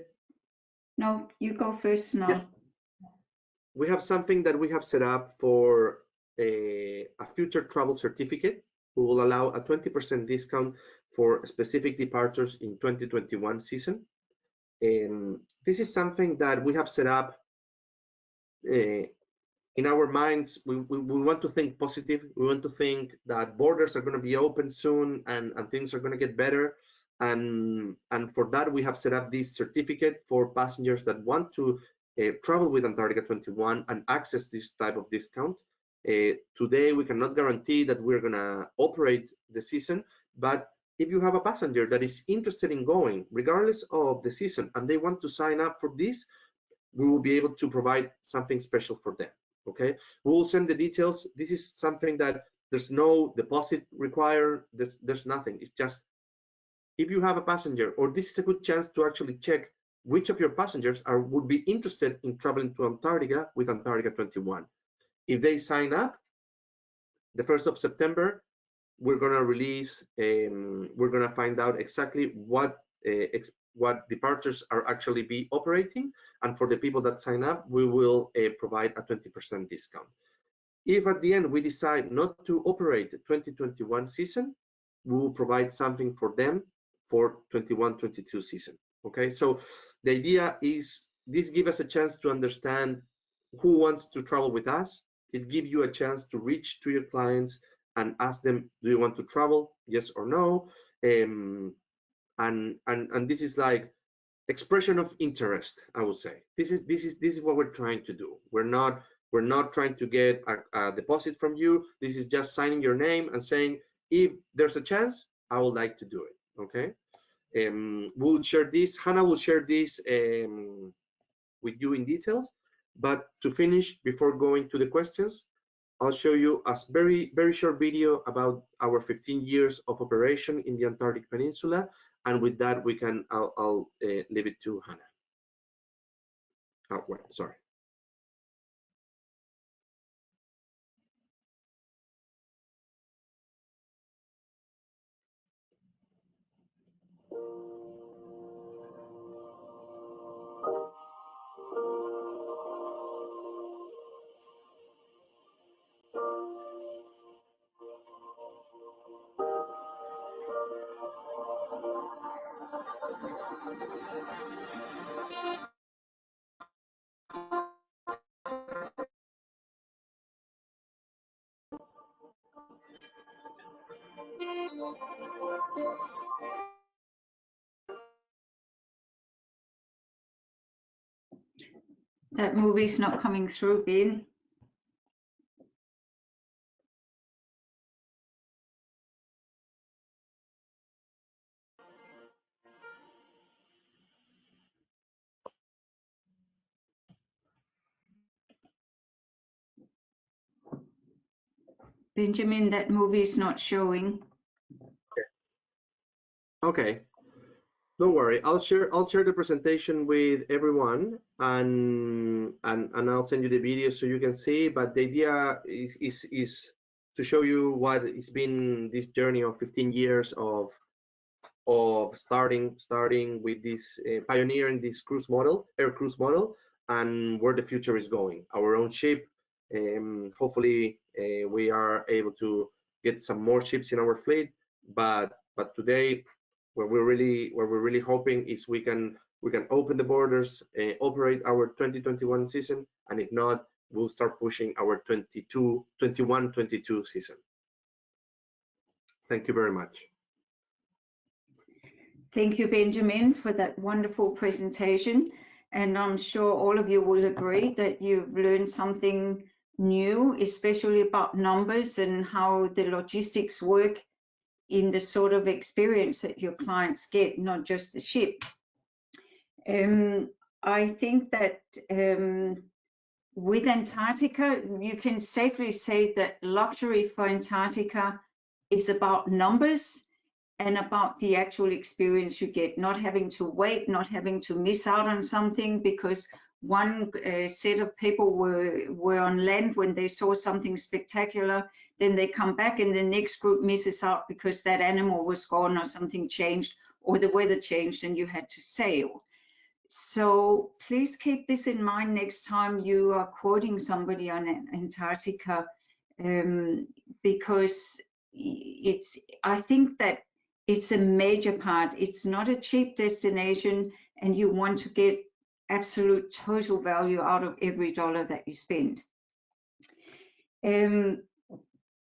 No, you go first now. Yeah. We have something that we have set up for a future travel certificate. We will allow a 20% discount for specific departures in 2021 season. This is something that we have set up in our minds. We want to think positive. We want to think that borders are going to be open soon and things are going to get better. And for that, we have set up this certificate for passengers that want to travel with Antarctica21 and access this type of discount. Today, we cannot guarantee that we're going to operate the season, but if you have a passenger that is interested in going, regardless of the season, and they want to sign up for this, we will be able to provide something special for them. Okay, we will send the details. This is something that there's no deposit required. There's nothing. It's just if you have a passenger, or this is a good chance to actually check which of your passengers would be interested in traveling to Antarctica with Antarctica21. If they sign up, the 1st of September, we're gonna release. We're gonna find out exactly what departures are actually be operating, and for the people that sign up, we will provide a 20% discount. If at the end we decide not to operate the 2021 season, we will provide something for them for 21-22 season. Okay, so the idea is this gives us a chance to understand who wants to travel with us. It gives you a chance to reach to your clients and ask them, do you want to travel, yes or no? And this is like expression of interest. I would say this is what we're trying to do. We're not trying to get a deposit from you. This is just signing your name and saying, if there's a chance, I would like to do it. Okay. We'll share this. Hannah will share this with you in details. But to finish, before going to the questions, I'll show you a very short video about our 15 years of operation in the Antarctic Peninsula, and with that, I'll leave it to Hannah. Oh, wait, sorry. That movie's not coming through, Ben. Benjamin, that movie is not showing. Okay, don't worry. I'll share the presentation with everyone, and I'll send you the video so you can see. But the idea is to show you what it's been this journey of 15 years of starting with this pioneering this air cruise model, and where the future is going. Our own ship. Hopefully, we are able to get some more ships in our fleet. But today, what we're really hoping is we can open the borders, operate our 2021 season, and if not, we'll start pushing our 21-22 season. Thank you very much. Thank you, Benjamin, for that wonderful presentation. And I'm sure all of you will agree that you've learned something new, especially about numbers and how the logistics work in the sort of experience that your clients get, not just the ship. I think that with Antarctica, you can safely say that luxury for Antarctica is about numbers and about the actual experience you get, not having to wait, not having to miss out on something because one set of people were on land when they saw something spectacular, then they come back and the next group misses out because that animal was gone or something changed or the weather changed and you had to sail. So please keep this in mind next time you are quoting somebody on Antarctica, because I think that it's a major part. It's not a cheap destination, and you want to get absolute total value out of every dollar that you spend.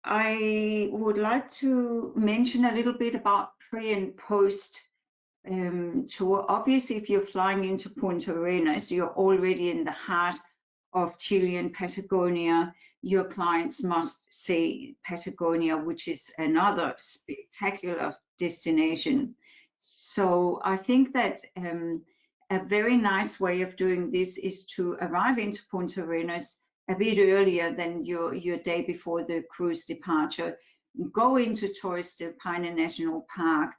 I would like to mention a little bit about pre and post tour. Obviously, if you're flying into Punta Arenas, you're already in the heart of Chile and Patagonia. Your clients must see Patagonia, which is another spectacular destination. So I think that a very nice way of doing this is to arrive into Punta Arenas a bit earlier than your day before the cruise departure. Go into Torres del Paine National Park,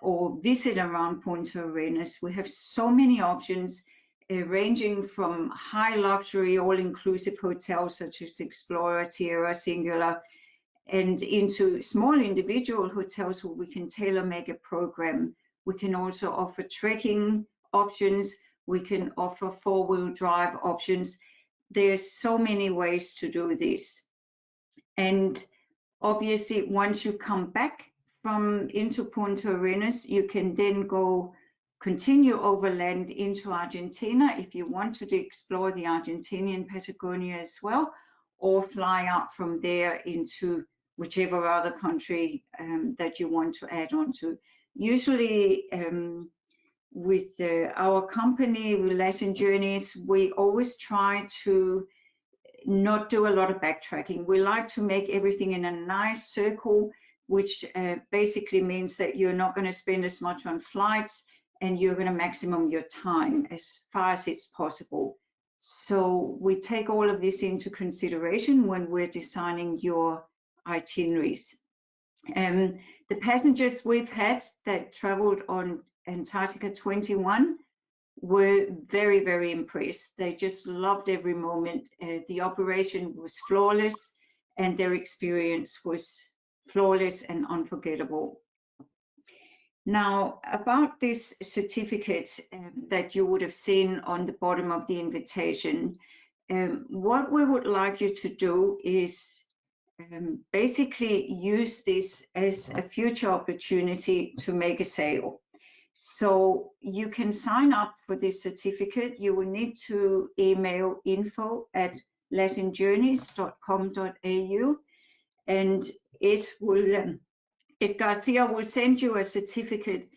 or visit around Punta Arenas. We have so many options, ranging from high luxury all-inclusive hotels such as Explorer, Tierra, Singular, and into small individual hotels where we can tailor make a program. We can also offer trekking options. We can offer four-wheel drive options. There's so many ways to do this. And obviously, once you come back from into Punta Arenas, you can then continue overland into Argentina if you want to explore the Argentinian Patagonia as well, or fly out from there into whichever other country that you want to add on to. Usually with our company, Relation Journeys, we always try to not do a lot of backtracking. We like to make everything in a nice circle, which basically means that you're not going to spend as much on flights and you're going to maximum your time as far as it's possible. So we take all of this into consideration when we're designing your itineraries. The passengers we've had that traveled on Antarctica 21 were very, very impressed. They just loved every moment. The operation was flawless, and their experience was flawless and unforgettable. Now, about this certificate that you would have seen on the bottom of the invitation, what we would like you to do is basically use this as a future opportunity to make a sale. So you can sign up for this certificate. You will need to email info@latinjourneys.com.au, and Garcia will send you a certificate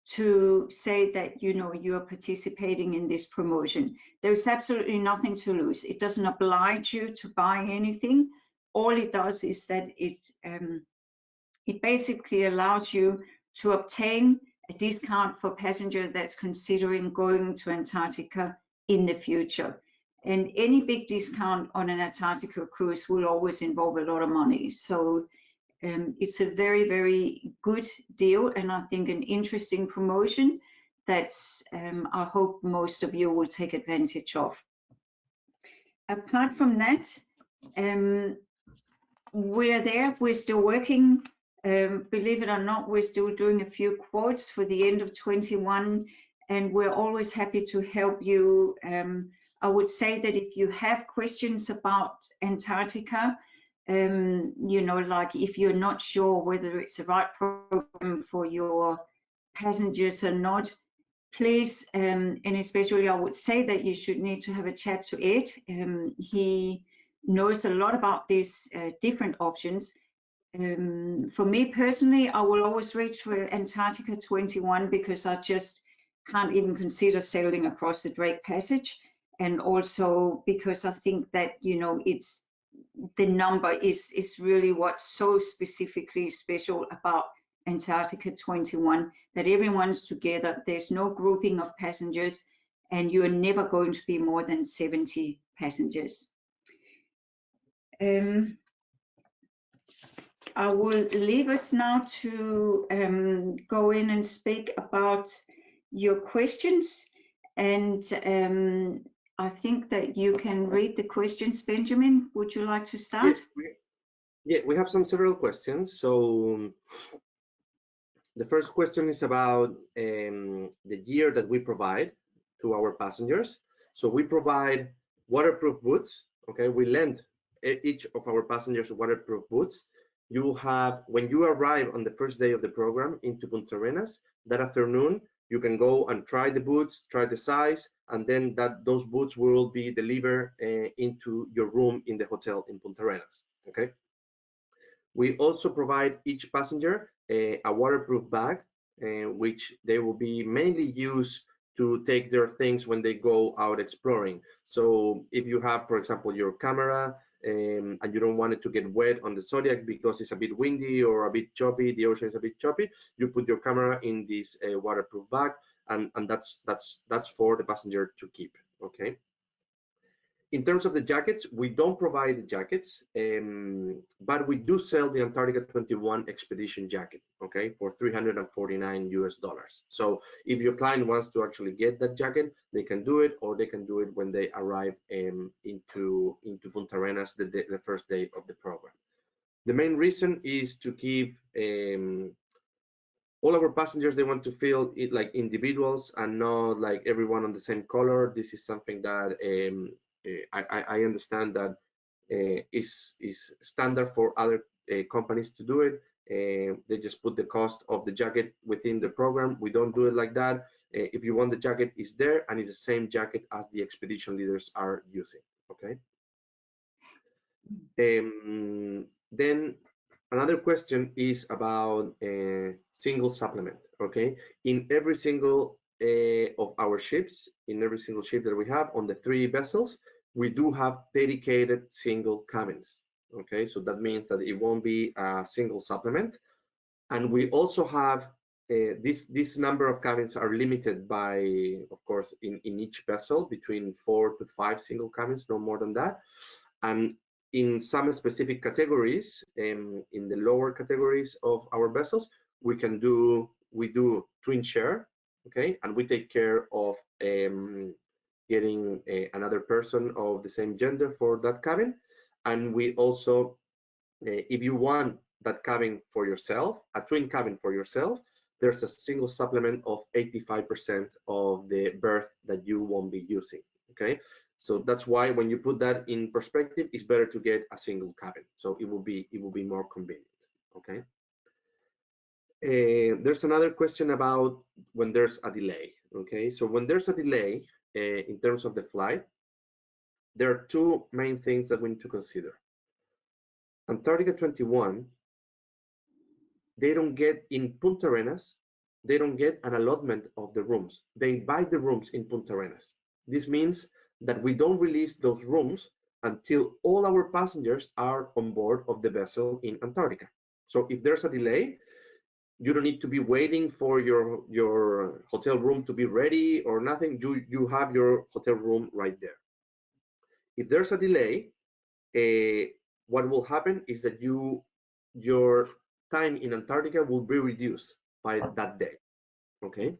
to say that you are participating in this promotion. There's absolutely nothing to lose. It doesn't oblige you to buy anything. All it does is that it basically allows you to obtain a discount for passenger that's considering going to Antarctica in the future. And any big discount on an Antarctica cruise will always involve a lot of money. So it's a very, very good deal, and I think an interesting promotion that I hope most of you will take advantage of. Apart from that, we're still working. Believe it or not, we're still doing a few quotes for the end of 21, and we're always happy to help you. I would say that if you have questions about Antarctica, like if you're not sure whether it's the right program for your passengers or not, please, and especially I would say that you should need to have a chat to Ed. He knows a lot about these different options. For me personally, I will always reach for Antarctica21 because I just can't even consider sailing across the Drake Passage, and also because I think that it's the number is really what's so specifically special about Antarctica21, that everyone's together. There's no grouping of passengers, and you're never going to be more than 70 passengers. I will leave us now to go in and speak about your questions, and I think that you can read the questions. Benjamin, would you like to start? Yeah, we have several questions. So the first question is about the gear that we provide to our passengers. So we provide waterproof boots. Okay, we lend each of our passengers waterproof boots. You have, when you arrive on the first day of the program into Punta Arenas, that afternoon you can go and try the boots, try the size, and then those boots will be delivered into your room in the hotel in Punta Arenas. Okay. We also provide each passenger a waterproof bag, which they will be mainly used to take their things when they go out exploring. So if you have, for example, your camera and you don't want it to get wet on the Zodiac because it's a bit windy or a bit choppy, the ocean is a bit choppy, you put your camera in this waterproof bag, and that's for the passenger to keep. Okay. In terms of the jackets, we don't provide the jackets, but we do sell the Antarctica21 expedition jacket, okay, for $349 US. So if your client wants to actually get that jacket, they can do it, or they can do it when they arrive into Punta Arenas the first day of the program. The main reason is to keep all our passengers, they want to feel it like individuals and not like everyone on the same color. This is something that I understand that is standard for other companies to do it. They just put the cost of the jacket within the program. We don't do it like that. If you want the jacket, it's there, and it's the same jacket as the expedition leaders are using. Okay. Then another question is about a single supplement. Okay, in every single of our ships, in every single ship that we have on the 3 vessels, we do have dedicated single cabins. Okay, so that means that it won't be a single supplement, and we also have this number of cabins are limited by, of course, in each vessel between 4 to 5 single cabins, no more than that. And in some specific categories, in the lower categories of our vessels, we do twin share. okay? And we take care of getting another person of the same gender for that cabin. And we also, if you want that cabin for yourself, a twin cabin for yourself, there's a single supplement of 85% of the berth that you won't be using, okay? So that's why when you put that in perspective, it's better to get a single cabin. So it will be more convenient, okay? There's another question about when there's a delay, okay? So when there's a delay in terms of the flight, there are two main things that we need to consider. Antarctica21, they don't get in Punta Arenas, they don't get an allotment of the rooms. They buy the rooms in Punta Arenas. This means that we don't release those rooms until all our passengers are on board of the vessel in Antarctica. So if there's a delay, you don't need to be waiting for your hotel room to be ready or nothing. You have your hotel room right there. If there's a delay, what will happen is that your time in Antarctica will be reduced by that day, okay?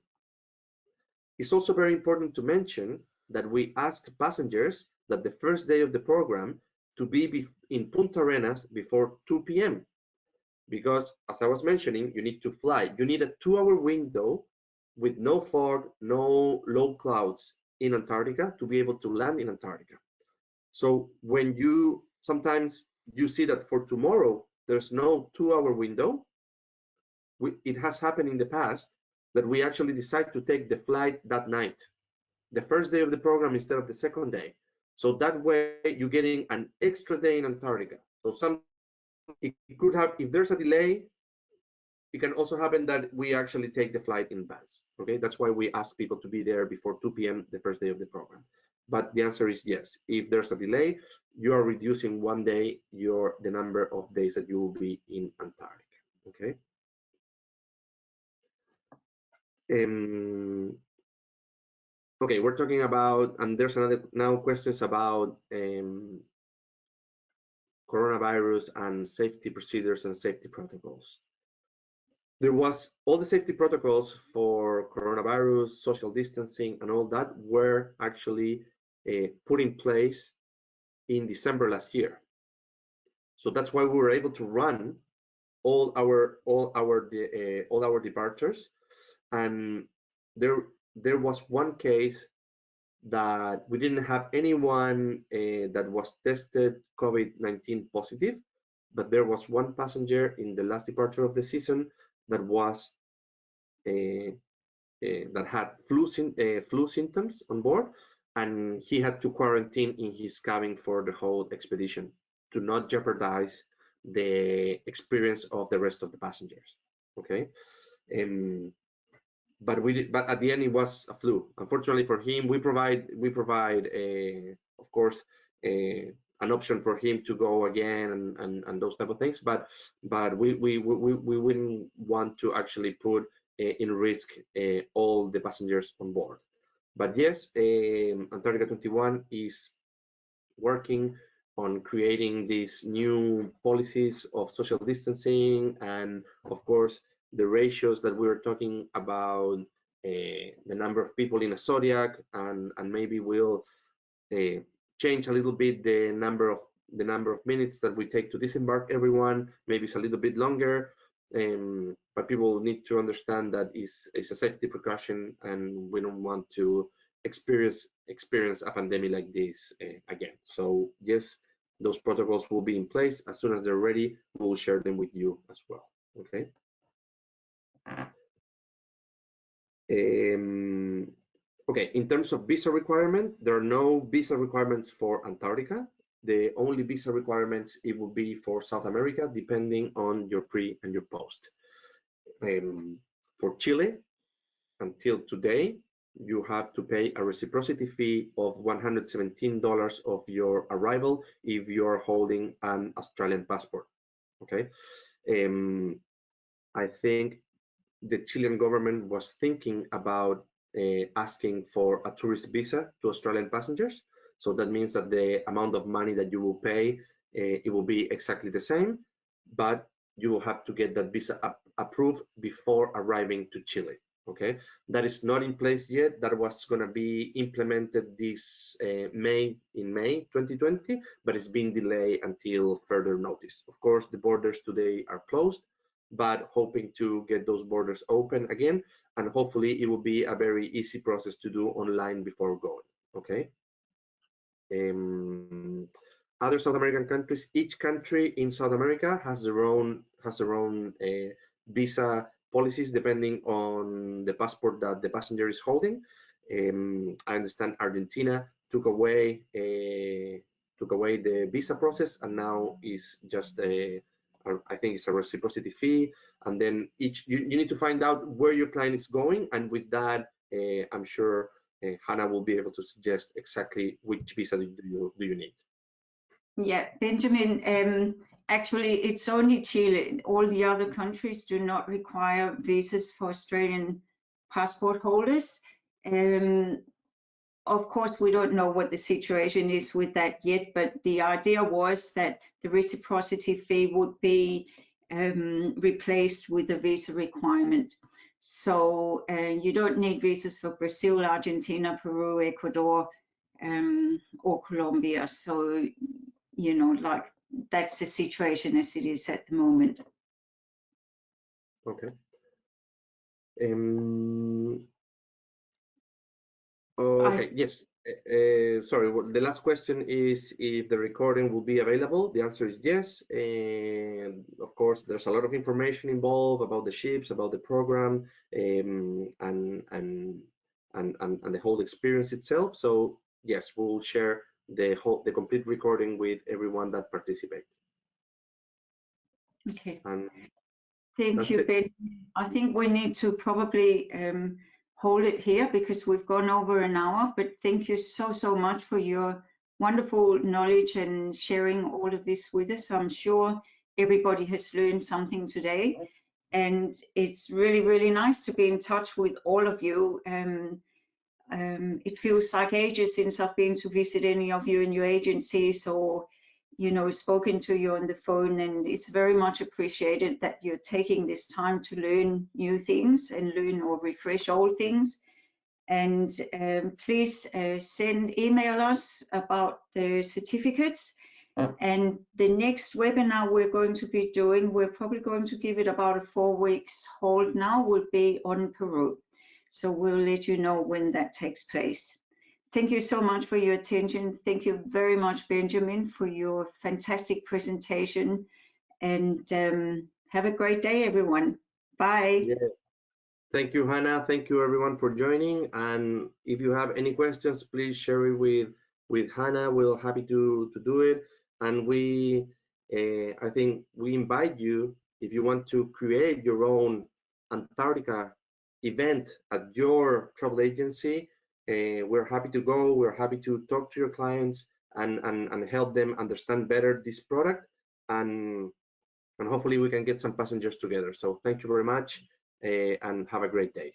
It's also very important to mention that we ask passengers that the first day of the program to be in Punta Arenas before 2 p.m. because, as I was mentioning, you need to fly. You need a 2-hour window with no fog, no low clouds in Antarctica to be able to land in Antarctica. So when sometimes you see that for tomorrow, there's no 2-hour window. It has happened in the past that we actually decide to take the flight that night, the first day of the program instead of the second day. So that way you're getting an extra day in Antarctica. So it could have, if there's a delay, it can also happen that we actually take the flight in advance. Okay, that's why we ask people to be there before 2 p.m. the first day of the program. But the answer is yes. If there's a delay, you are reducing one day the number of days that you will be in Antarctica. Okay. Okay, we're talking about, and there's another now questions about coronavirus and safety procedures and safety protocols. There was all the safety protocols for coronavirus, social distancing, and all that were actually put in place in December last year. So that's why we were able to run all our departures. And there was one case that we didn't have anyone that was tested COVID-19 positive, but there was one passenger in the last departure of the season that was that had flu symptoms on board, and he had to quarantine in his cabin for the whole expedition to not jeopardize the experience of the rest of the passengers. Okay. But at the end it was a flu. Unfortunately for him, we provide of course an option for him to go again and those type of things, but we wouldn't want to actually put in risk all the passengers on board. But yes, Antarctica21 is working on creating these new policies of social distancing, and of course the ratios that we were talking about, the number of people in a zodiac, and maybe we'll change a little bit the number of minutes that we take to disembark everyone. Maybe it's a little bit longer, but people need to understand that it's a safety precaution, and we don't want to experience a pandemic like this again. So yes, those protocols will be in place. As soon as they're ready, we'll share them with you as well. Okay. Okay, in terms of visa requirement, there are no visa requirements for Antarctica. The only visa requirements, it will be for South America, depending on your pre and your post. For Chile, until today, you have to pay a reciprocity fee of $117 of your arrival if you're holding an Australian passport. Okay. I think the Chilean government was thinking about asking for a tourist visa to Australian passengers. So that means that the amount of money that you will pay, it will be exactly the same, but you will have to get that visa approved before arriving to Chile. Okay, that is not in place yet. That was going to be implemented this May 2020, but it's been delayed until further notice. Of course, the borders today are closed, but hoping to get those borders open again, and hopefully it will be a very easy process to do online before going. Okay. Other South American countries, each country in South America has their own visa policies depending on the passport that the passenger is holding. I understand Argentina took away the visa process, and now is just I think it's a reciprocity fee, and then you need to find out where your client is going, and with that, I'm sure Hannah will be able to suggest exactly which visa do you need. Yeah, Benjamin, actually it's only Chile. All the other countries do not require visas for Australian passport holders. Of course, we don't know what the situation is with that yet, but the idea was that the reciprocity fee would be replaced with a visa requirement. So you don't need visas for Brazil, Argentina, Peru, Ecuador, or Colombia. So, you know, like that's the situation as it is at the moment. Okay. Okay, yes. Sorry, the last question is if the recording will be available. The answer is yes. And of course, there's a lot of information involved about the ships, about the program, and the whole experience itself. So yes, we'll share the complete recording with everyone that participates. Okay. And thank you, Ben. I think we need to probably hold it here because we've gone over an hour, but thank you so much for your wonderful knowledge and sharing all of this with us. I'm sure everybody has learned something today, and it's really nice to be in touch with all of you. It feels like ages since I've been to visit any of you in your agencies or, you know, spoken to you on the phone, and it's very much appreciated that you're taking this time to learn new things and learn or refresh old things. And please email us about the certificates. And the next webinar we're going to be doing, we're probably going to give it about a 4 weeks hold now, will be on Peru. So we'll let you know when that takes place. Thank you so much for your attention. Thank you very much, Benjamin, for your fantastic presentation. And have a great day, everyone. Bye. yeah. Thank you, Hannah. Thank you, everyone, for joining. And if you have any questions, please share it with Hannah. We're happy to do it. And I think we invite you, if you want to create your own Antarctica event at your travel agency, we're happy to go. We're happy to talk to your clients and help them understand better this product. And hopefully we can get some passengers together. So thank you very much. And have a great day.